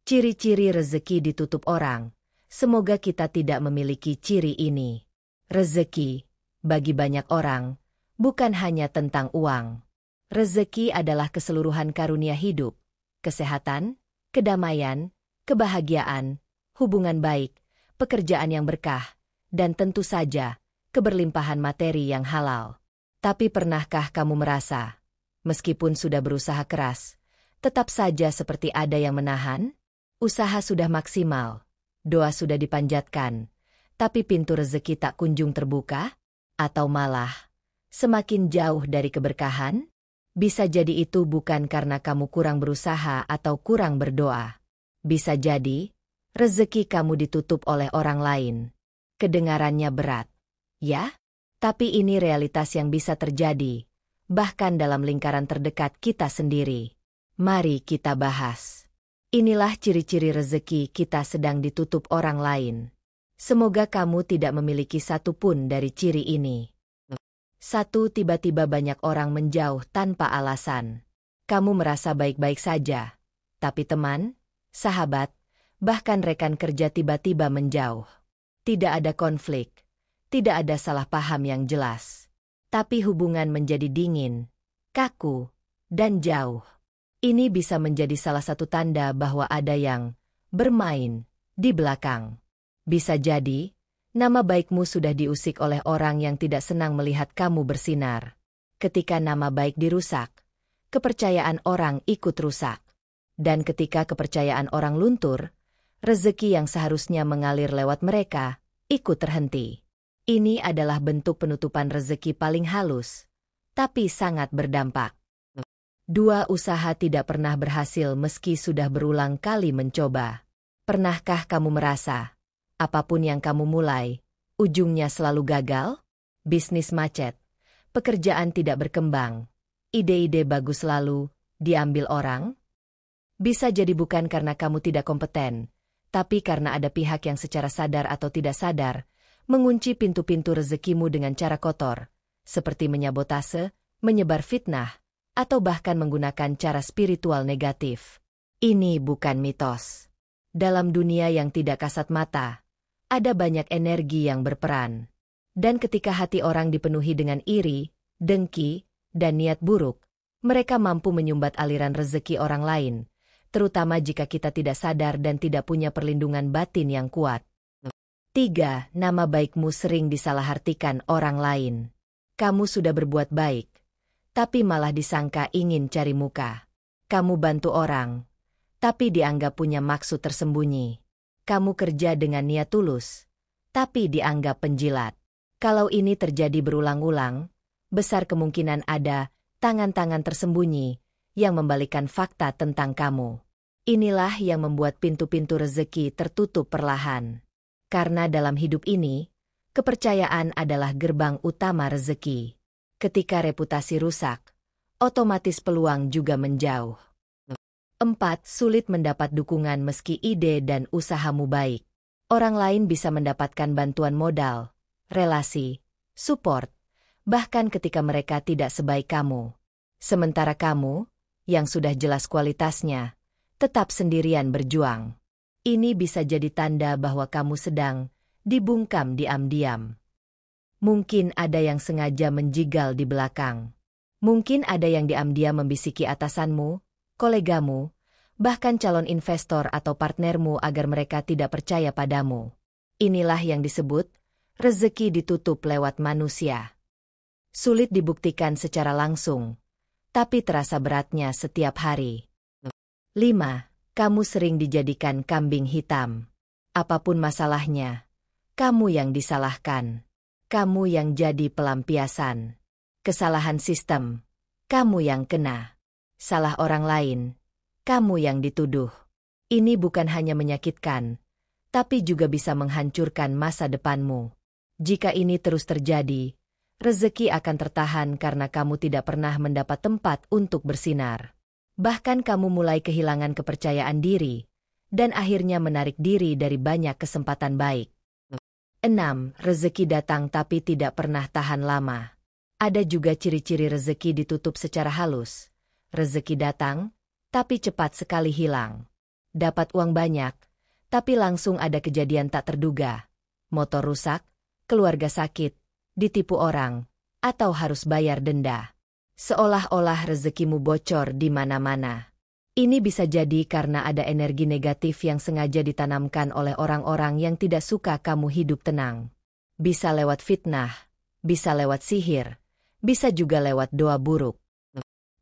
Ciri-ciri rezeki ditutup orang. Semoga kita tidak memiliki ciri ini. Rezeki, bagi banyak orang, bukan hanya tentang uang. Rezeki adalah keseluruhan karunia hidup, kesehatan, kedamaian, kebahagiaan, hubungan baik, pekerjaan yang berkah, dan tentu saja, keberlimpahan materi yang halal. Tapi pernahkah kamu merasa, meskipun sudah berusaha keras, tetap saja seperti ada yang menahan? Usaha sudah maksimal, doa sudah dipanjatkan, tapi pintu rezeki tak kunjung terbuka? Atau malah, semakin jauh dari keberkahan? Bisa jadi itu bukan karena kamu kurang berusaha atau kurang berdoa. Bisa jadi, rezeki kamu ditutup oleh orang lain. Kedengarannya berat, ya? Tapi ini realitas yang bisa terjadi, bahkan dalam lingkaran terdekat kita sendiri. Mari kita bahas. Inilah ciri-ciri rezeki kita sedang ditutup orang lain. Semoga kamu tidak memiliki satu pun dari ciri ini. 1. Tiba-tiba banyak orang menjauh tanpa alasan. Kamu merasa baik-baik saja, tapi teman, sahabat, bahkan rekan kerja tiba-tiba menjauh. Tidak ada konflik, tidak ada salah paham yang jelas. Tapi hubungan menjadi dingin, kaku, dan jauh. Ini bisa menjadi salah satu tanda bahwa ada yang bermain di belakang. Bisa jadi, nama baikmu sudah diusik oleh orang yang tidak senang melihat kamu bersinar. Ketika nama baik dirusak, kepercayaan orang ikut rusak. Dan ketika kepercayaan orang luntur, rezeki yang seharusnya mengalir lewat mereka, ikut terhenti. Ini adalah bentuk penutupan rezeki paling halus, tapi sangat berdampak. 2. Usaha tidak pernah berhasil meski sudah berulang kali mencoba. Pernahkah kamu merasa, apapun yang kamu mulai, ujungnya selalu gagal? Bisnis macet, pekerjaan tidak berkembang, ide-ide bagus lalu diambil orang? Bisa jadi bukan karena kamu tidak kompeten, tapi karena ada pihak yang secara sadar atau tidak sadar, mengunci pintu-pintu rezekimu dengan cara kotor, seperti menyabotase, menyebar fitnah, atau bahkan menggunakan cara spiritual negatif. Ini bukan mitos. Dalam dunia yang tidak kasat mata, ada banyak energi yang berperan. Dan ketika hati orang dipenuhi dengan iri, dengki, dan niat buruk, mereka mampu menyumbat aliran rezeki orang lain, terutama jika kita tidak sadar dan tidak punya perlindungan batin yang kuat. 3. Nama baikmu sering disalahartikan orang lain. Kamu sudah berbuat baik, tapi malah disangka ingin cari muka. Kamu bantu orang, tapi dianggap punya maksud tersembunyi. Kamu kerja dengan niat tulus, tapi dianggap penjilat. Kalau ini terjadi berulang-ulang, besar kemungkinan ada tangan-tangan tersembunyi yang membalikkan fakta tentang kamu. Inilah yang membuat pintu-pintu rezeki tertutup perlahan. Karena dalam hidup ini, kepercayaan adalah gerbang utama rezeki. Ketika reputasi rusak, otomatis peluang juga menjauh. 4. Sulit mendapat dukungan meski ide dan usahamu baik. Orang lain bisa mendapatkan bantuan modal, relasi, support, bahkan ketika mereka tidak sebaik kamu. Sementara kamu, yang sudah jelas kualitasnya, tetap sendirian berjuang. Ini bisa jadi tanda bahwa kamu sedang dibungkam diam-diam. Mungkin ada yang sengaja menjigal di belakang. Mungkin ada yang diam-diam membisiki atasanmu, kolegamu, bahkan calon investor atau partnermu agar mereka tidak percaya padamu. Inilah yang disebut rezeki ditutup lewat manusia. Sulit dibuktikan secara langsung, tapi terasa beratnya setiap hari. 5. Kamu sering dijadikan kambing hitam. Apapun masalahnya, kamu yang disalahkan. Kamu yang jadi pelampiasan. Kesalahan sistem, kamu yang kena. Salah orang lain, kamu yang dituduh. Ini bukan hanya menyakitkan, tapi juga bisa menghancurkan masa depanmu. Jika ini terus terjadi, rezeki akan tertahan karena kamu tidak pernah mendapat tempat untuk bersinar. Bahkan kamu mulai kehilangan kepercayaan diri, dan akhirnya menarik diri dari banyak kesempatan baik. 6. Rezeki datang tapi tidak pernah tahan lama. Ada juga ciri-ciri rezeki ditutup secara halus. Rezeki datang, tapi cepat sekali hilang. dapat uang banyak, tapi langsung ada kejadian tak terduga. Motor rusak, keluarga sakit, ditipu orang, atau harus bayar denda. Seolah-olah rezekimu bocor di mana-mana. Ini bisa jadi karena ada energi negatif yang sengaja ditanamkan oleh orang-orang yang tidak suka kamu hidup tenang. Bisa lewat fitnah, bisa lewat sihir, bisa juga lewat doa buruk.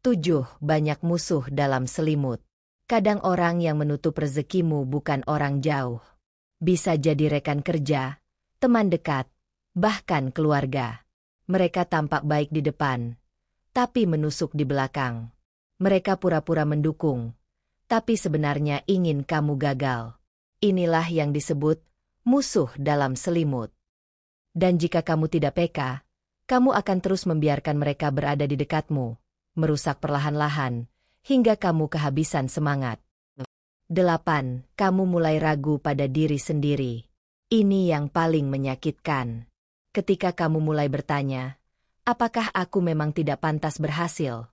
7. Banyak musuh dalam selimut. Kadang orang yang menutup rezekimu bukan orang jauh. Bisa jadi rekan kerja, teman dekat, bahkan keluarga. Mereka tampak baik di depan, tapi menusuk di belakang. Mereka pura-pura mendukung, tapi sebenarnya ingin kamu gagal. Inilah yang disebut musuh dalam selimut. Dan jika kamu tidak peka, kamu akan terus membiarkan mereka berada di dekatmu, merusak perlahan-lahan, hingga kamu kehabisan semangat. 8. Kamu mulai ragu pada diri sendiri. Ini yang paling menyakitkan. Ketika kamu mulai bertanya, apakah aku memang tidak pantas berhasil?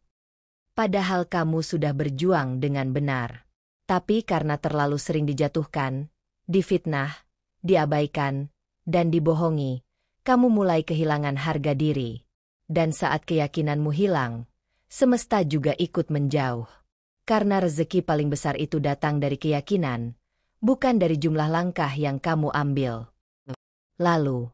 Padahal kamu sudah berjuang dengan benar. Tapi karena terlalu sering dijatuhkan, difitnah, diabaikan, dan dibohongi, kamu mulai kehilangan harga diri. Dan saat keyakinanmu hilang, semesta juga ikut menjauh. Karena rezeki paling besar itu datang dari keyakinan, bukan dari jumlah langkah yang kamu ambil. Lalu,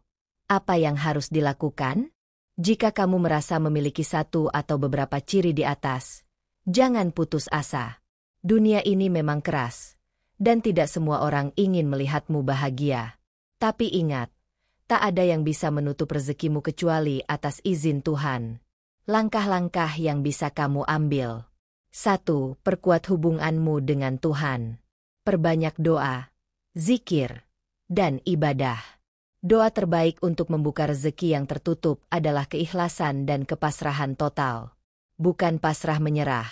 apa yang harus dilakukan? Jika kamu merasa memiliki satu atau beberapa ciri di atas, jangan putus asa. Dunia ini memang keras, dan tidak semua orang ingin melihatmu bahagia. Tapi ingat, tak ada yang bisa menutup rezekimu kecuali atas izin Tuhan. Langkah-langkah yang bisa kamu ambil. 1. Perkuat hubunganmu dengan Tuhan. Perbanyak doa, zikir, dan ibadah. Doa terbaik untuk membuka rezeki yang tertutup adalah keikhlasan dan kepasrahan total. Bukan pasrah menyerah,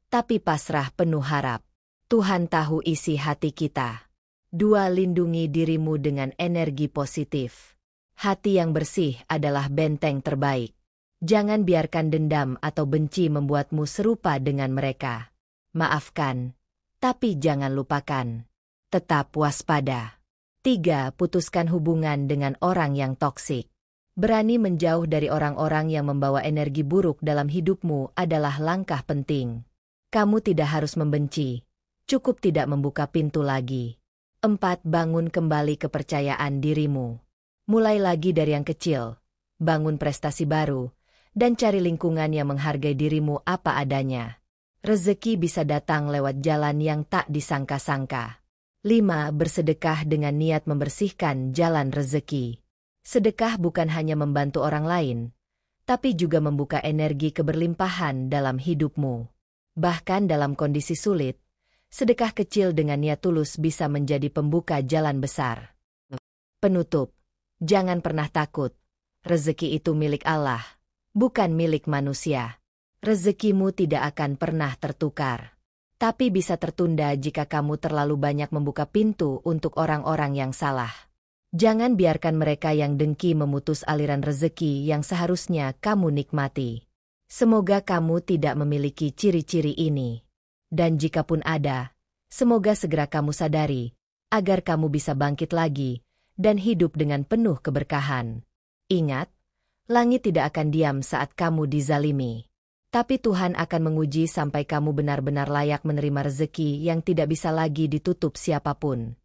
tapi pasrah penuh harap. Tuhan tahu isi hati kita. 2. Lindungi dirimu dengan energi positif. Hati yang bersih adalah benteng terbaik. Jangan biarkan dendam atau benci membuatmu serupa dengan mereka. Maafkan, tapi jangan lupakan. Tetap waspada. 3. Putuskan hubungan dengan orang yang toksik. Berani menjauh dari orang-orang yang membawa energi buruk dalam hidupmu adalah langkah penting. Kamu tidak harus membenci, cukup tidak membuka pintu lagi. 4. Bangun kembali kepercayaan dirimu. Mulai lagi dari yang kecil, bangun prestasi baru, dan cari lingkungan yang menghargai dirimu apa adanya. Rezeki bisa datang lewat jalan yang tak disangka-sangka. 5. Bersedekah dengan niat membersihkan jalan rezeki. Sedekah bukan hanya membantu orang lain, tapi juga membuka energi keberlimpahan dalam hidupmu. Bahkan dalam kondisi sulit, sedekah kecil dengan niat tulus bisa menjadi pembuka jalan besar. Penutup. Jangan pernah takut. Rezeki itu milik Allah, bukan milik manusia. Rezekimu tidak akan pernah tertukar. Tapi bisa tertunda jika kamu terlalu banyak membuka pintu untuk orang-orang yang salah. Jangan biarkan mereka yang dengki memutus aliran rezeki yang seharusnya kamu nikmati. Semoga kamu tidak memiliki ciri-ciri ini. Dan jikapun ada, semoga segera kamu sadari, agar kamu bisa bangkit lagi, dan hidup dengan penuh keberkahan. Ingat, langit tidak akan diam saat kamu dizalimi. Tapi Tuhan akan menguji sampai kamu benar-benar layak menerima rezeki yang tidak bisa lagi ditutup siapapun.